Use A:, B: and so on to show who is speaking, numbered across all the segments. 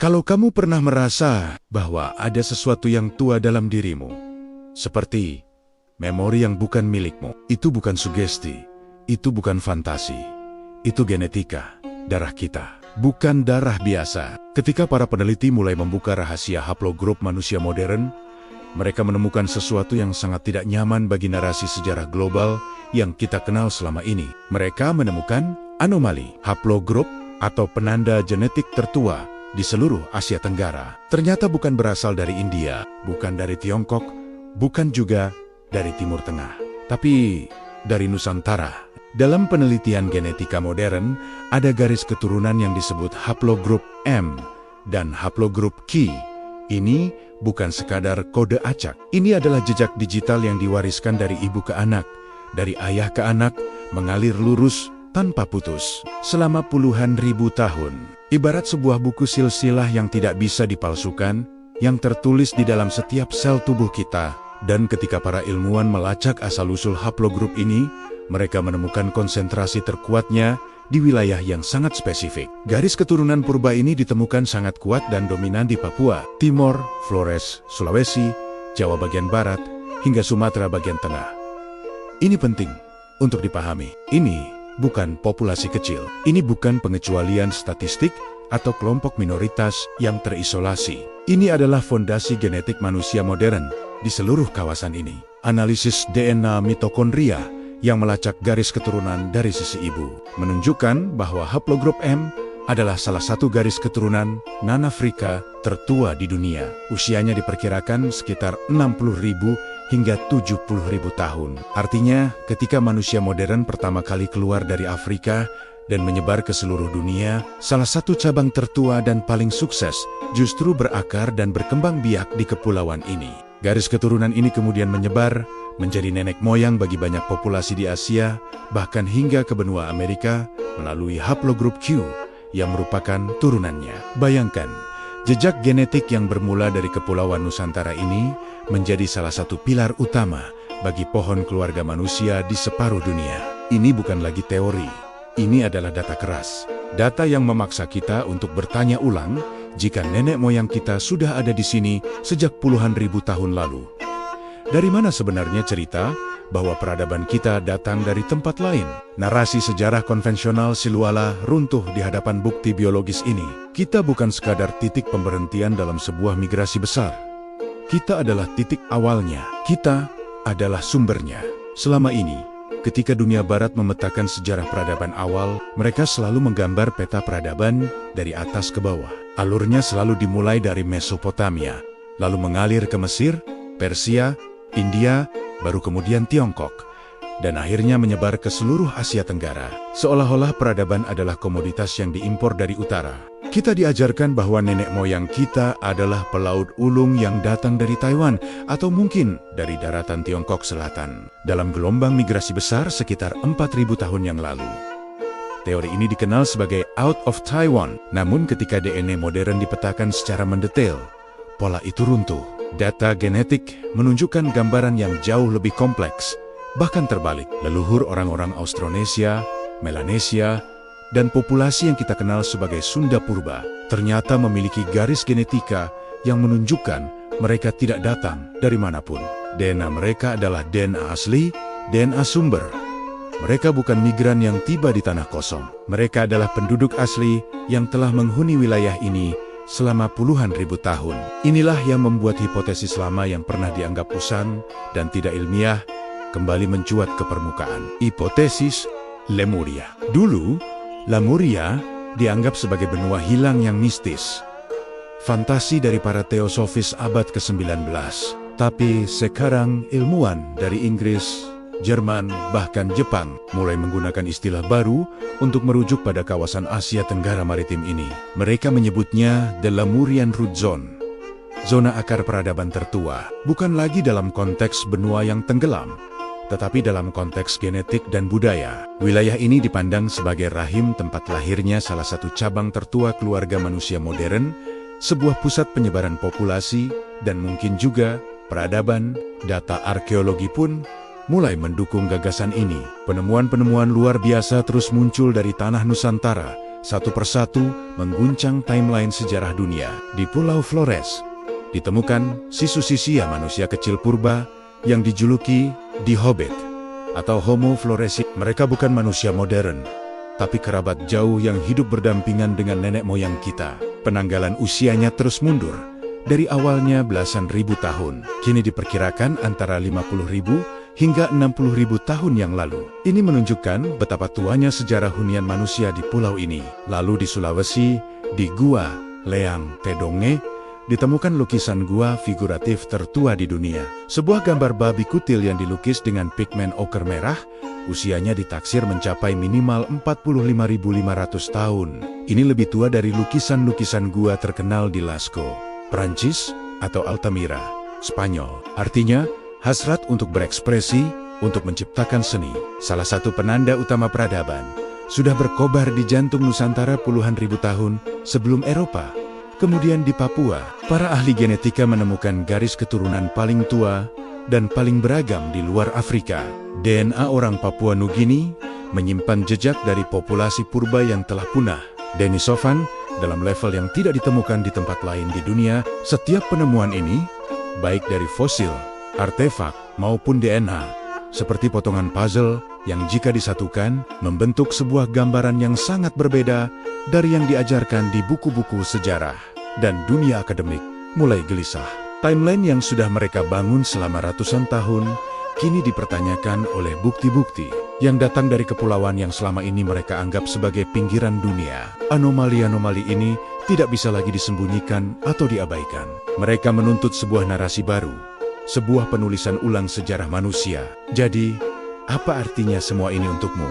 A: Kalau kamu pernah merasa bahwa ada sesuatu yang tua dalam dirimu, seperti memori yang bukan milikmu, itu bukan sugesti, itu bukan fantasi, itu genetika, darah kita. Bukan darah biasa. Ketika para peneliti mulai membuka rahasia haplogrup manusia modern, mereka menemukan sesuatu yang sangat tidak nyaman bagi narasi sejarah global yang kita kenal selama ini. Mereka menemukan anomali haplogrup atau penanda genetik tertua di seluruh Asia Tenggara. Ternyata bukan berasal dari India, bukan dari Tiongkok, bukan juga dari Timur Tengah, tapi dari Nusantara. Dalam penelitian genetika modern, ada garis keturunan yang disebut haplogrup M dan haplogrup Q. Ini bukan sekadar kode acak. Ini adalah jejak digital yang diwariskan dari ibu ke anak, dari ayah ke anak, mengalir lurus tanpa putus selama puluhan ribu tahun. Ibarat sebuah buku silsilah yang tidak bisa dipalsukan, yang tertulis di dalam setiap sel tubuh kita. Dan ketika para ilmuwan melacak asal-usul haplogrup ini, mereka menemukan konsentrasi terkuatnya di wilayah yang sangat spesifik. Garis keturunan purba ini ditemukan sangat kuat dan dominan di Papua, Timor, Flores, Sulawesi, Jawa bagian barat, hingga Sumatera bagian tengah. Ini penting untuk dipahami. Ini bukan populasi kecil. Ini bukan pengecualian statistik atau kelompok minoritas yang terisolasi. Ini adalah fondasi genetik manusia modern di seluruh kawasan ini. Analisis DNA mitokondria yang melacak garis keturunan dari sisi ibu menunjukkan bahwa haplogrup M adalah salah satu garis keturunan non-Afrika tertua di dunia. Usianya diperkirakan sekitar 60.000 hingga 70.000 tahun. Artinya, ketika manusia modern pertama kali keluar dari Afrika dan menyebar ke seluruh dunia, salah satu cabang tertua dan paling sukses justru berakar dan berkembang biak di kepulauan ini. Garis keturunan ini kemudian menyebar menjadi nenek moyang bagi banyak populasi di Asia, bahkan hingga ke benua Amerika melalui haplogrup Q yang merupakan turunannya. Bayangkan, jejak genetik yang bermula dari kepulauan Nusantara ini menjadi salah satu pilar utama bagi pohon keluarga manusia di separuh dunia. Ini bukan lagi teori, ini adalah data keras. Data yang memaksa kita untuk bertanya ulang jika nenek moyang kita sudah ada di sini sejak puluhan ribu tahun lalu. Dari mana sebenarnya cerita bahwa peradaban kita datang dari tempat lain? Narasi sejarah konvensional siluala runtuh di hadapan bukti biologis ini. Kita bukan sekadar titik pemberhentian dalam sebuah migrasi besar. Kita adalah titik awalnya. Kita adalah sumbernya. Selama ini, ketika dunia barat memetakan sejarah peradaban awal, mereka selalu menggambar peta peradaban dari atas ke bawah. Alurnya selalu dimulai dari Mesopotamia, lalu mengalir ke Mesir, Persia, India, baru kemudian Tiongkok, dan akhirnya menyebar ke seluruh Asia Tenggara. Seolah-olah peradaban adalah komoditas yang diimpor dari utara. Kita diajarkan bahwa nenek moyang kita adalah pelaut ulung yang datang dari Taiwan, atau mungkin dari daratan Tiongkok Selatan, dalam gelombang migrasi besar sekitar 4.000 tahun yang lalu. Teori ini dikenal sebagai out of Taiwan. Namun ketika DNA modern dipetakan secara mendetail, pola itu runtuh. Data genetik menunjukkan gambaran yang jauh lebih kompleks, bahkan terbalik. Leluhur orang-orang Austronesia, Melanesia, dan populasi yang kita kenal sebagai Sunda Purba ternyata memiliki garis genetika yang menunjukkan mereka tidak datang dari manapun. DNA mereka adalah DNA asli, DNA sumber. Mereka bukan migran yang tiba di tanah kosong. Mereka adalah penduduk asli yang telah menghuni wilayah ini selama puluhan ribu tahun. Inilah yang membuat hipotesis lama yang pernah dianggap usang dan tidak ilmiah kembali mencuat ke permukaan. Hipotesis Lemuria. Dulu, Lemuria dianggap sebagai benua hilang yang mistis. Fantasi dari para teosofis abad ke-19. Tapi sekarang ilmuwan dari Inggris, Jerman, bahkan Jepang mulai menggunakan istilah baru untuk merujuk pada kawasan Asia Tenggara maritim ini. Mereka menyebutnya The Lemurian Root Zone, zona akar peradaban tertua, bukan lagi dalam konteks benua yang tenggelam, tetapi dalam konteks genetik dan budaya. Wilayah ini dipandang sebagai rahim tempat lahirnya salah satu cabang tertua keluarga manusia modern, sebuah pusat penyebaran populasi, dan mungkin juga peradaban. Data arkeologi pun mulai mendukung gagasan ini. Penemuan-penemuan luar biasa terus muncul dari tanah Nusantara satu persatu mengguncang timeline sejarah dunia. Di Pulau Flores, ditemukan sisu-sisia manusia kecil purba yang dijuluki The Hobbit atau Homo floresi. Mereka bukan manusia modern, tapi kerabat jauh yang hidup berdampingan dengan nenek moyang kita. Penanggalan usianya terus mundur. Dari awalnya belasan ribu tahun, kini diperkirakan antara 50.000 hingga 60.000 tahun yang lalu. Ini menunjukkan betapa tuanya sejarah hunian manusia di pulau ini. Lalu di Sulawesi, di Gua Leang Tedonge, ditemukan lukisan gua figuratif tertua di dunia. Sebuah gambar babi kutil yang dilukis dengan pigmen oker merah, usianya ditaksir mencapai minimal 45.500 tahun. Ini lebih tua dari lukisan-lukisan gua terkenal di Lascaux, Prancis, atau Altamira, Spanyol. Artinya, hasrat untuk berekspresi, untuk menciptakan seni, salah satu penanda utama peradaban, sudah berkobar di jantung Nusantara puluhan ribu tahun sebelum Eropa. Kemudian di Papua, para ahli genetika menemukan garis keturunan paling tua dan paling beragam di luar Afrika. DNA orang Papua Nugini menyimpan jejak dari populasi purba yang telah punah. Denisovan dalam level yang tidak ditemukan di tempat lain di dunia. Setiap penemuan ini, baik dari fosil, artefak, maupun DNA, seperti potongan puzzle yang jika disatukan, membentuk sebuah gambaran yang sangat berbeda dari yang diajarkan di buku-buku sejarah. Dan dunia akademik mulai gelisah. Timeline yang sudah mereka bangun selama ratusan tahun, kini dipertanyakan oleh bukti-bukti yang datang dari kepulauan yang selama ini mereka anggap sebagai pinggiran dunia. Anomali-anomali ini tidak bisa lagi disembunyikan atau diabaikan. Mereka menuntut sebuah narasi baru, sebuah penulisan ulang sejarah manusia. Jadi, apa artinya semua ini untukmu?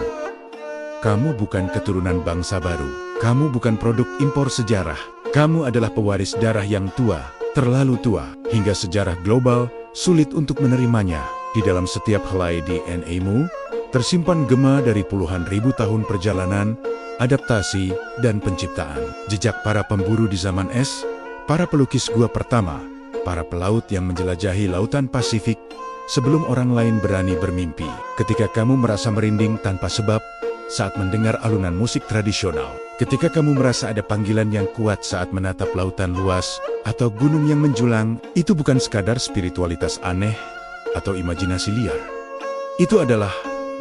A: Kamu bukan keturunan bangsa baru. Kamu bukan produk impor sejarah. Kamu adalah pewaris darah yang tua, terlalu tua, hingga sejarah global sulit untuk menerimanya. Di dalam setiap helai DNA-mu, tersimpan gema dari puluhan ribu tahun perjalanan, adaptasi, dan penciptaan. Jejak para pemburu di zaman es, para pelukis gua pertama, para pelaut yang menjelajahi lautan Pasifik, sebelum orang lain berani bermimpi. Ketika kamu merasa merinding tanpa sebab saat mendengar alunan musik tradisional, ketika kamu merasa ada panggilan yang kuat saat menatap lautan luas atau gunung yang menjulang, itu bukan sekadar spiritualitas aneh atau imajinasi liar. Itu adalah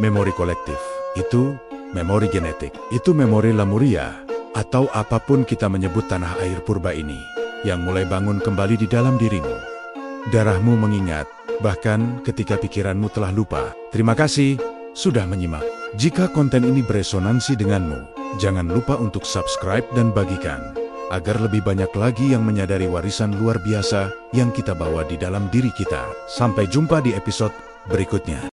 A: memori kolektif. Itu memori genetik. Itu memori Lemuria, atau apapun kita menyebut tanah air purba ini, yang mulai bangun kembali di dalam dirimu. Darahmu mengingat, bahkan ketika pikiranmu telah lupa. Terima kasih sudah menyimak. Jika konten ini beresonansi denganmu, jangan lupa untuk subscribe dan bagikan, agar lebih banyak lagi yang menyadari warisan luar biasa yang kita bawa di dalam diri kita. Sampai jumpa di episode berikutnya.